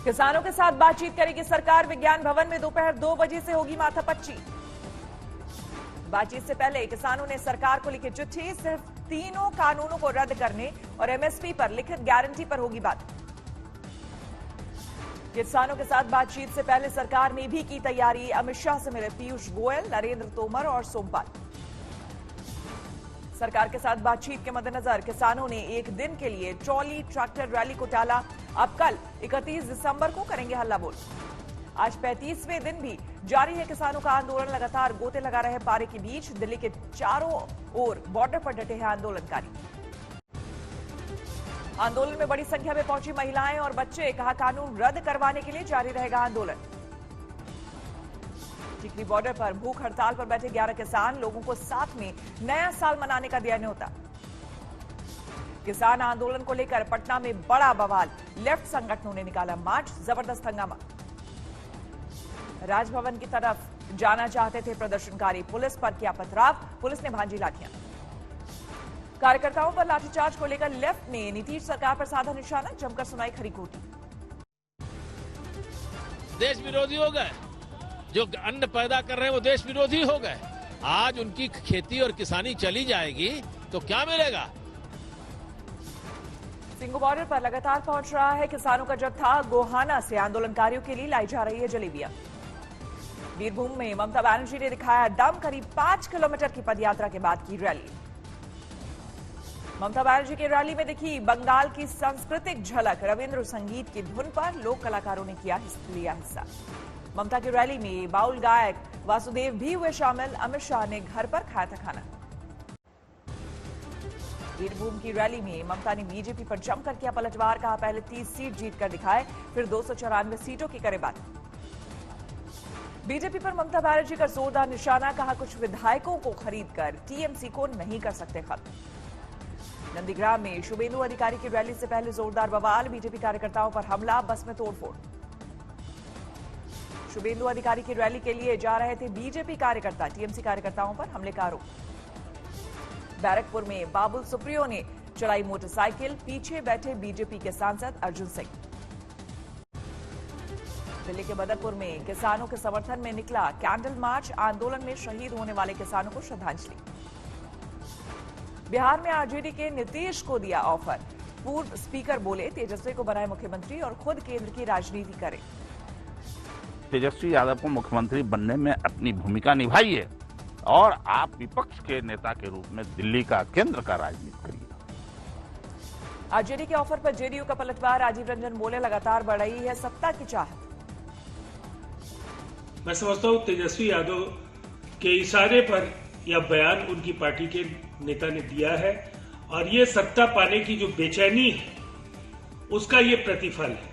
किसानों के साथ बातचीत करेगी सरकार। विज्ञान भवन में दोपहर 2 बजे से होगी माथापच्ची। बातचीत से पहले किसानों ने सरकार को लिखी चिट्ठी। सिर्फ तीनों कानूनों को रद्द करने और एमएसपी पर लिखित गारंटी पर होगी बात। किसानों के साथ बातचीत से पहले सरकार ने भी की तैयारी। अमित शाह से मिले पीयूष गोयल, नरेंद्र तोमर और सोमपाल। सरकार के साथ बातचीत के मद्देनजर किसानों ने एक दिन के लिए ट्रॉली ट्रैक्टर रैली को टाला। अब कल 31 दिसंबर को करेंगे हल्ला बोल। आज 35वें दिन भी जारी है किसानों का आंदोलन। लगातार गोते लगा रहे पारे के बीच दिल्ली के चारों ओर बॉर्डर पर डटे हैं आंदोलनकारी। आंदोलन में बड़ी संख्या में पहुंची महिलाएं और बच्चे। कहा कानून रद्द करवाने के लिए जारी रहेगा आंदोलन। टिकरी बॉर्डर पर भूख हड़ताल पर बैठे 11 किसान। लोगों को साथ में नया साल मनाने का दिया न्योता। किसान आंदोलन को लेकर पटना में बड़ा बवाल। लेफ्ट संगठनों ने निकाला मार्च। जबरदस्त हंगामा। राजभवन की तरफ जाना चाहते थे प्रदर्शनकारी। पुलिस पर किया पथराव। पुलिस ने भांजी लाठियां। कार्यकर्ताओं पर लाठीचार्ज को लेकर लेफ्ट ने नीतीश सरकार पर साधा निशाना। जमकर सुनाई खरी खोटी। देश विरोधी हो गए। जो अन्न पैदा कर रहे हैं वो देश विरोधी हो गए। आज उनकी खेती और किसानी चली जाएगी तो क्या मिलेगा। सिंगू बॉर्डर पर लगातार पहुंच रहा है किसानों का जत्था। गोहाना से आंदोलनकारियों के लिए लाई जा रही है जलेबियां। बीरभूम में ममता बनर्जी ने दिखाया दम। करीब 5 किलोमीटर की पदयात्रा के बाद की रैली। ममता बनर्जी की रैली में दिखी बंगाल की सांस्कृतिक झलक। रविंद्र संगीत की धुन पर लोक कलाकारों ने लिया हिस्सा। ममता की रैली में बाउल गायक वासुदेव भी हुए शामिल। अमित शाह ने घर पर खाया था खाना। बीरभूम की रैली में ममता ने बीजेपी पर जमकर किया पलटवार। कहा पहले 30 सीट जीतकर दिखाए, फिर 294 सीटों की करे बात। बीजेपी पर ममता बनर्जी का जोरदार निशाना। कहा कुछ विधायकों को खरीदकर टीएमसी को नहीं कर सकते खत्म। नंदीग्राम में शुभेंदु अधिकारी की रैली से पहले जोरदार बवाल। बीजेपी कार्यकर्ताओं पर हमला। बस में तोड़फोड़। शुभेंदु अधिकारी की रैली के लिए जा रहे थे बीजेपी कार्यकर्ता। टीएमसी कार्यकर्ताओं पर हमले का आरोप। बैरकपुर में बाबुल सुप्रियो ने चलाई मोटरसाइकिल। पीछे बैठे बीजेपी के सांसद अर्जुन सिंह। दिल्ली के बदरपुर में किसानों के समर्थन में निकला कैंडल मार्च। आंदोलन में शहीद होने वाले किसानों को श्रद्धांजलि। बिहार में आरजेडी के नीतीश को दिया ऑफर। पूर्व स्पीकर बोले तेजस्वी को बनाए मुख्यमंत्री और खुद केंद्र की राजनीति करें। तेजस्वी यादव को मुख्यमंत्री बनने में अपनी भूमिका निभाइए और आप विपक्ष के नेता के रूप में दिल्ली का केंद्र का राजनीति करिए। आरजेडी के ऑफर पर जेडीयू का पलटवार। राजीव रंजन बोले लगातार बढ़ रही है सत्ता की चाहत। मैं समझता हूं तेजस्वी यादव के इशारे पर यह बयान उनकी पार्टी के नेता ने दिया है और ये सत्ता पाने की जो बेचैनी है उसका ये प्रतिफल है।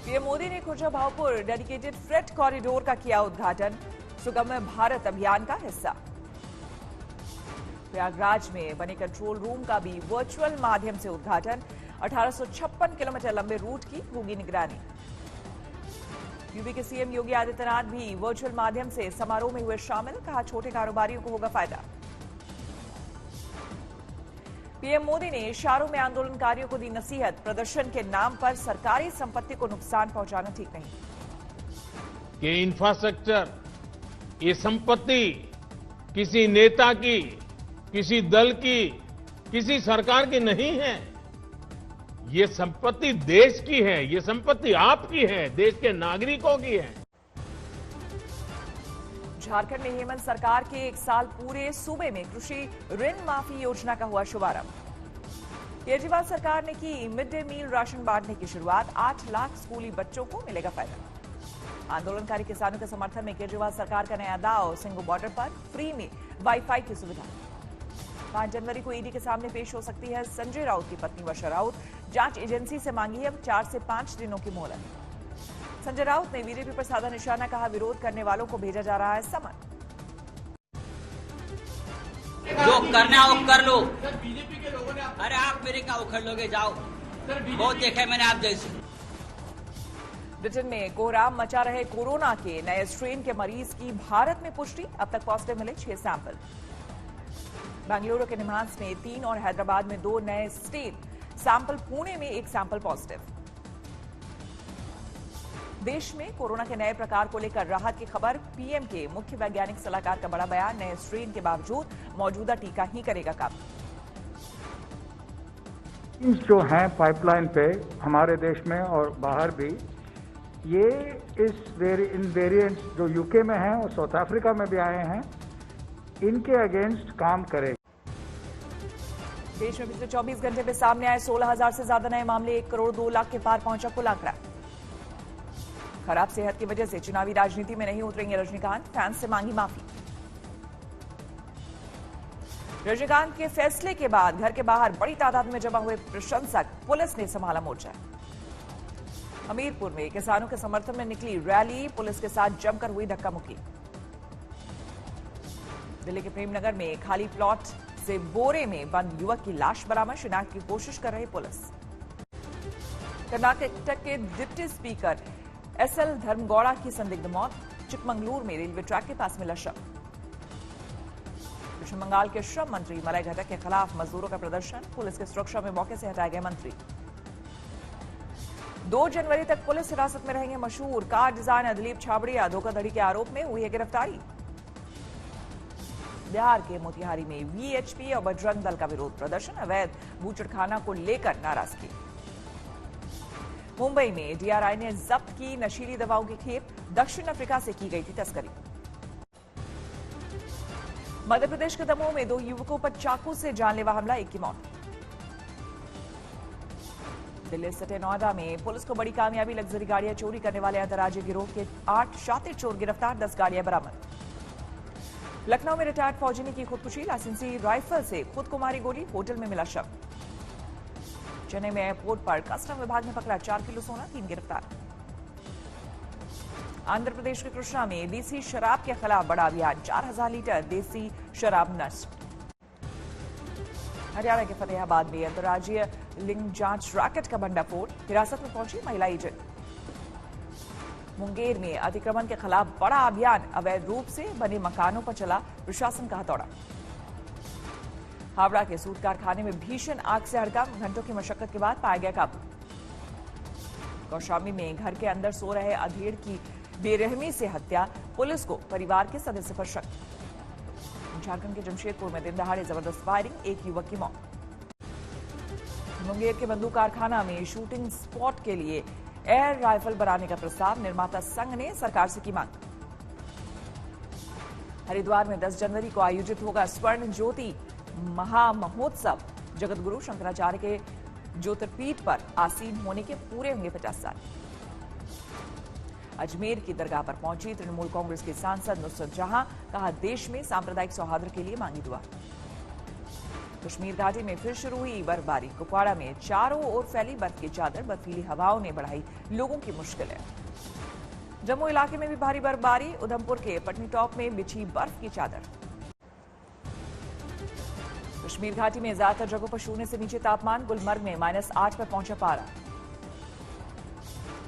पीएम मोदी ने Khurja Bhavpur dedicated freight corridor का किया उद्घाटन। सुगम्य भारत अभियान का हिस्सा। प्रयागराज में बने कंट्रोल रूम का भी वर्चुअल माध्यम से उद्घाटन। 1856 किलोमीटर लंबे रूट की होगी निगरानी। यूपी के सीएम योगी आदित्यनाथ भी वर्चुअल माध्यम से समारोह में हुए शामिल। कहा छोटे कारोबारियों को होगा फायदा। पीएम मोदी ने इशारों में आंदोलनकारियों को दी नसीहत। प्रदर्शन के नाम पर सरकारी संपत्ति को नुकसान पहुंचाना ठीक नहीं। ये इंफ्रास्ट्रक्चर, ये संपत्ति किसी नेता की, किसी दल की, किसी सरकार की नहीं है। ये संपत्ति देश की है। ये संपत्ति आपकी है, देश के नागरिकों की है। झारखंड में हेमंत सरकार के 1 साल पूरे। सूबे में कृषि ऋण माफी योजना का हुआ शुभारंभ। केजरीवाल सरकार ने की मिड डे मील राशन बांटने की शुरुआत। 8 लाख स्कूली बच्चों को मिलेगा फायदा। आंदोलनकारी किसानों के समर्थन में केजरीवाल सरकार का नया दाव। सिंगू बॉर्डर पर फ्री में वाईफाई की सुविधा। 5 जनवरी को ईडी के सामने पेश हो सकती है संजय राउत की पत्नी वर्षा राउत। जांच एजेंसी से मांगी है 4 से 5 दिनों की मोहलत। संजय राउत ने बीजेपी पर साधा निशाना। कहा विरोध करने वालों को भेजा जा रहा है समन। जो करना हो कर लो। बीजेपी के लोगों ने अरे आप मेरे क्या उखड़ लोगे, जाओ। बहुत देखे मैंने आप जैसे। ब्रिटेन में कोहराम मचा रहे कोरोना के नए स्ट्रेन के मरीज की भारत में पुष्टि। अब तक पॉजिटिव मिले 6 सैंपल। बेंगलुरु के निमांस में 3 और हैदराबाद में 2 नए स्टेट सैंपल। पुणे में 1 सैंपल पॉजिटिव। देश में कोरोना के नए प्रकार को लेकर राहत की खबर। पीएम के मुख्य वैज्ञानिक सलाहकार का बड़ा बयान। नए स्ट्रेन के बावजूद मौजूदा टीका ही करेगा काम। जो हैं पाइपलाइन पे हमारे देश में और बाहर भी, ये इन वेरिएंट्स जो यूके में हैं और साउथ अफ्रीका में भी आए हैं, इनके अगेंस्ट काम करेगा। देश में पिछले 24 घंटे में सामने आए 16,000 से ज्यादा नए मामले। 1 करोड़ 2 लाख के पार पहुंचा कुल आंकड़ा। खराब सेहत की वजह से चुनावी राजनीति में नहीं उतरेंगे रजनीकांत। फैंस से मांगी माफी। रजनीकांत के फैसले के बाद घर के बाहर बड़ी तादाद में जमा हुए प्रशंसक। पुलिस ने संभाला मोर्चा। हमीरपुर में किसानों के समर्थन में निकली रैली। पुलिस के साथ जमकर हुई धक्का मुक्की। दिल्ली के प्रेमनगर में खाली प्लॉट से बोरे में बंद युवक की लाश बरामद। शिनाख्त की कोशिश कर रही पुलिस। कर्नाटक के डिप्टी स्पीकर एसएल धर्मगौड़ा की संदिग्ध मौत। चिकमंगलूर में रेलवे ट्रैक के पास मिला शव। पश्चिम बंगाल के श्रम मंत्री मलय घटक के खिलाफ मजदूरों का प्रदर्शन। पुलिस की सुरक्षा में मौके से हटाए गए मंत्री। 2 जनवरी तक पुलिस हिरासत में रहेंगे मशहूर कार डिजाइनर दिलीप छाबड़िया। धोखाधड़ी के आरोप में हुई है गिरफ्तारी। बिहार के मोतिहारी में वीएचपी और बजरंग दल का विरोध प्रदर्शन। अवैध बूचड़खाना को लेकर नाराजगी। मुंबई में डीआरआई ने जब्त की नशीली दवाओं की खेप। दक्षिण अफ्रीका से की गई थी तस्करी। मध्य प्रदेश के दमोह में 2 युवकों पर चाकू से जानलेवा हमला। 1 की मौत। दिल्ली सटे नोएडा में पुलिस को बड़ी कामयाबी। लग्जरी गाड़ियां चोरी करने वाले अंतर्राज्यीय गिरोह के 8 शातिर चोर गिरफ्तार। 10 गाड़ियां बरामद। लखनऊ में रिटायर्ड फौजी ने की खुदकुशी। लाइसेंसी राइफल से खुद को मारी गोली। होटल में मिला शव। चेन्नई में एयरपोर्ट पर कस्टम विभाग ने पकड़ा 4 किलो सोना। 3 गिरफ्तार। आंध्र प्रदेश के कृष्णा में देसी शराब के खिलाफ बड़ा अभियान। 4,000 लीटर देसी शराब नष्ट। हरियाणा के फतेहाबाद में अंतर्राज्यीय लिंग जांच रैकेट का भंडाफोड़। हिरासत में पहुंची महिला एजेंट। मुंगेर में अतिक्रमण के खिलाफ बड़ा अभियान। अवैध रूप से बने मकानों पर चला प्रशासन का हथौड़ा। हावड़ा के सूत कारखाने में भीषण आग से हड़कंप। घंटों की मशक्कत के बाद पाया गया काबू। कौशाम्बी में घर के अंदर सो रहे अधेड़ की बेरहमी से हत्या। पुलिस को परिवार के सदस्य पर शक। झारखंड के जमशेदपुर में दिन दहाड़े जबरदस्त फायरिंग। 1 युवक की मौत। मुंगेर के बंदूक कारखाना में शूटिंग स्पॉट के लिए एयर राइफल बनाने का प्रस्ताव। निर्माता संघ ने सरकार से की मांग। हरिद्वार में 10 जनवरी को आयोजित होगा स्वर्ण ज्योति महामहोत्सव। जगतगुरु शंकराचार्य के ज्योतिर्पीठ पर आसीन होने के पूरे होंगे 50 साल। अजमेर की दरगाह पर पहुंची तृणमूल कांग्रेस के सांसद नुसरत जहां। कहा देश में सांप्रदायिक सौहार्द के लिए मांगी दुआ। कश्मीर घाटी में फिर शुरू हुई बर्फबारी। कुपवाड़ा में चारों ओर फैली बर्फ की चादर। बर्फीली हवाओं ने बढ़ाई लोगों की मुश्किलें। जम्मू इलाके में भी भारी बर्फबारी। उधमपुर के पटनी टॉप में बिछी बर्फ की चादर। कश्मीर घाटी में ज्यादातर जगहों पर शून्य से नीचे तापमान। गुलमर्ग में -8 पर पहुंचा पारा।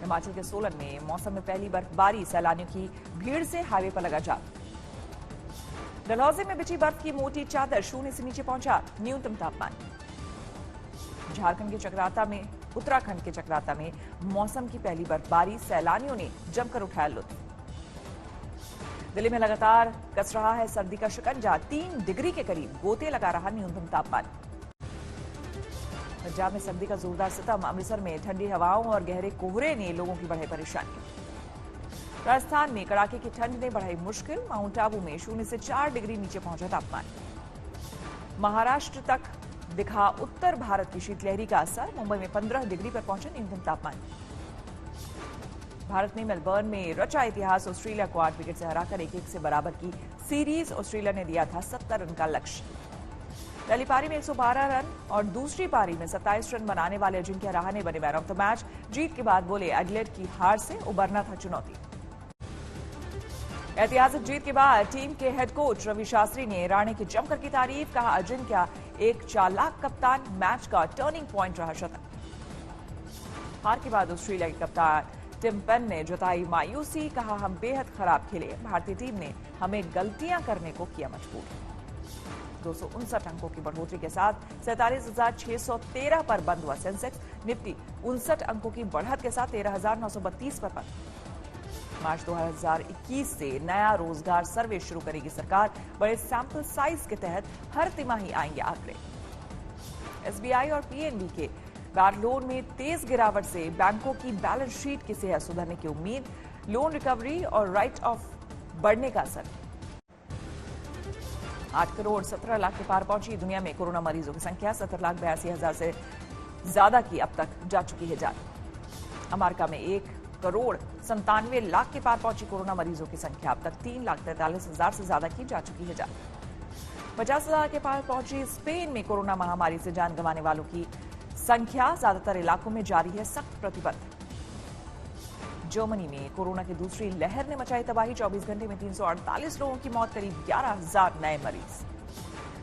हिमाचल के सोलन में मौसम में पहली बर्फबारी। सैलानियों की भीड़ से हाईवे पर लगा जाम। डलहौजी में बिछी बर्फ की मोटी चादर। शून्य से नीचे पहुंचा न्यूनतम तापमान। झारखंड के चक्राता में उत्तराखंड के चक्राता में मौसम की पहली बर्फबारी। सैलानियों ने जमकर उठाया लुत्फ। दिल्ली में लगातार कस रहा है सर्दी का शिकंजा। 3 डिग्री के करीब गोते लगा रहा न्यूनतम तापमान। पंजाब में सर्दी का जोरदार सितम। अमृतसर में ठंडी हवाओं और गहरे कोहरे ने लोगों की बढ़ाई परेशानी। राजस्थान में कड़ाके की ठंड ने बढ़ाई मुश्किल। माउंट आबू में 0 से 4 डिग्री नीचे पहुंचा तापमान। महाराष्ट्र तक दिखा उत्तर भारत की शीतलहरी का असर। मुंबई में 15 डिग्री पर पहुंचा न्यूनतम तापमान। भारत ने मेलबर्न में रचा इतिहास। ऑस्ट्रेलिया को 8 विकेट से हराकर 1-1 से बराबर की सीरीज। ऑस्ट्रेलिया ने दिया था 70 रन का लक्ष्य। पहली पारी में 112 रन और दूसरी पारी में 27 रन बनाने वाले अजिंक्य रहाणे बने मैन ऑफ द मैच। जीत के बाद बोले एडिलेड की हार से उबरना था चुनौती। ऐतिहासिक जीत के बाद टीम के हेड कोच रवि शास्त्री ने राणे की जमकर की तारीफ। कहा अजिंक्य एक चालाक कप्तान। मैच का टर्निंग पॉइंट रहा शतक। हार के बाद ऑस्ट्रेलिया के कप्तान टिम पेन ने जताई मायूसी। कहा हम बेहद खराब खेले। भारतीय टीम ने हमें गलतियां करने को किया मजबूर। 259 अंकों की बढ़ोतरी के साथ 47,613 पर बंद हुआ सेंसेक्स। निफ्टी 59 अंकों की बढ़त के साथ 13,932 पर बंद। मार्च 2021 से नया रोजगार सर्वे शुरू करेगी सरकार। बड़े सैंपल साइज के तहत हर तिमाही आएंगे आंकड़े। एसबीआई और पीएनबी के कार लोन में तेज गिरावट से बैंकों की बैलेंस शीट की सेहत सुधरने की उम्मीद। लोन रिकवरी और राइट ऑफ बढ़ने का असर। 8 करोड़ 17 लाख के पार पहुंची दुनिया में कोरोना मरीजों की संख्या। 70,82,000 से ज्यादा की अब तक जा चुकी है जान। अमेरिका में 1 करोड़ 97 लाख के पार पहुंची कोरोना मरीजों की संख्या। अब तक 3,43,000 से ज्यादा की जा चुकी है जान। 50,000 के पार पहुंची स्पेन में कोरोना महामारी से जान गंवाने वालों की संख्या। ज्यादातर इलाकों में जारी है सख्त प्रतिबंध। जर्मनी में कोरोना की दूसरी लहर ने मचाई तबाही। 24 घंटे में 348 लोगों की मौत, करीब 11,000 नए मरीज।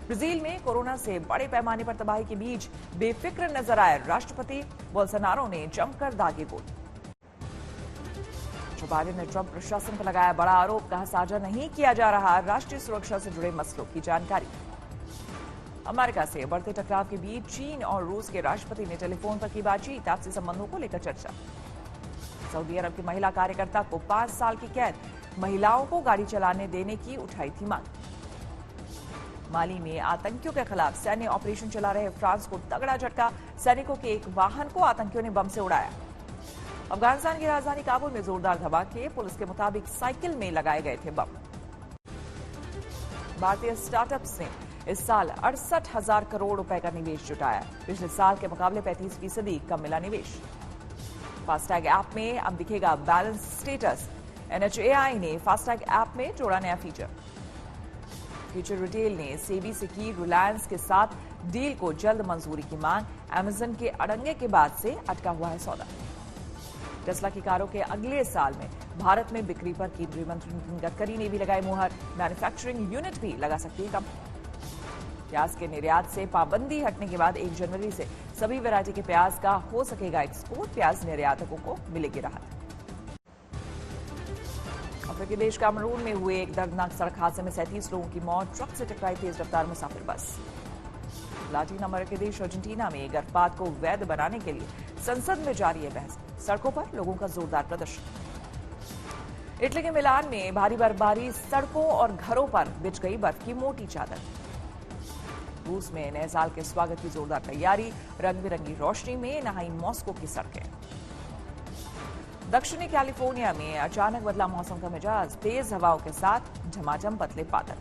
ब्राजील में कोरोना से बड़े पैमाने पर तबाही के बीच बेफिक्र नजर आए राष्ट्रपति। बोल्सोनारो ने जमकर दागे गोल। जो बाइडेन ने ट्रंप प्रशासन पर लगाया बड़ा आरोप, कहा साझा नहीं किया जा रहा राष्ट्रीय सुरक्षा से जुड़े मसलों की जानकारी। अमेरिका से बढ़ते टकराव के बीच चीन और रूस के राष्ट्रपति ने टेलीफोन पर की बातचीत। आपसी संबंधों को लेकर चर्चा। सऊदी अरब की महिला कार्यकर्ता को 5 साल की कैद। महिलाओं को गाड़ी चलाने देने की उठाई थी मांग। माली में आतंकियों के खिलाफ सैन्य ऑपरेशन चला रहे फ्रांस को तगड़ा झटका। सैनिकों के एक वाहन को आतंकियों ने बम से उड़ाया। अफगानिस्तान की राजधानी काबुल में जोरदार धमाके। पुलिस के मुताबिक साइकिल में लगाए गए थे बम। भारतीय स्टार्टअप्स ने इस साल 68,000 करोड़ रुपए का निवेश जुटाया। पिछले साल के मुकाबले 35% कम मिला निवेश। फास्टैग ऐप में अब दिखेगा बैलेंस स्टेटस। एनएचएआई ने फास्टैग ऐप में जोड़ा नया फीचर। फ्यूचर रिटेल ने सेबी से की रिलायंस के साथ डील को जल्द मंजूरी की मांग। अमेजन के अड़ंगे के बाद से अटका हुआ है सौदा। टेस्ला की कारों के अगले साल में भारत में बिक्री पर केंद्रीय मंत्री नितिन गडकरी ने भी लगाई मुहर। मैन्युफैक्चरिंग यूनिट भी लगा सकती है कंपनी। प्याज के निर्यात से पाबंदी हटने के बाद 1 जनवरी से सभी वैरायटी के प्याज का हो सकेगा एक्सपोर्ट। प्याज निर्यातकों को मिलेगी राहत। अफ्रीकी देश कामरून में हुए एक दर्दनाक सड़क हादसे में 37 लोगों की मौत। ट्रक से टकराई तेज रफ्तार मुसाफिर बस। लातिन अमेरिकी देश अर्जेंटीना में गर्भपात को वैध बनाने के लिए संसद में जारी है बहस। सड़कों पर लोगों का जोरदार प्रदर्शन। इटली के मिलान में भारी बर्फबारी। सड़कों और घरों पर बिछ गई बर्फ की मोटी चादर। रूस में नए साल के स्वागत की जोरदार तैयारी। रंग बिरंगी रोशनी में नहाई मॉस्को की सड़कें। दक्षिणी कैलिफोर्निया में अचानक बदला मौसम का मिजाज। तेज हवाओं के साथ झमाझम पतले बादल।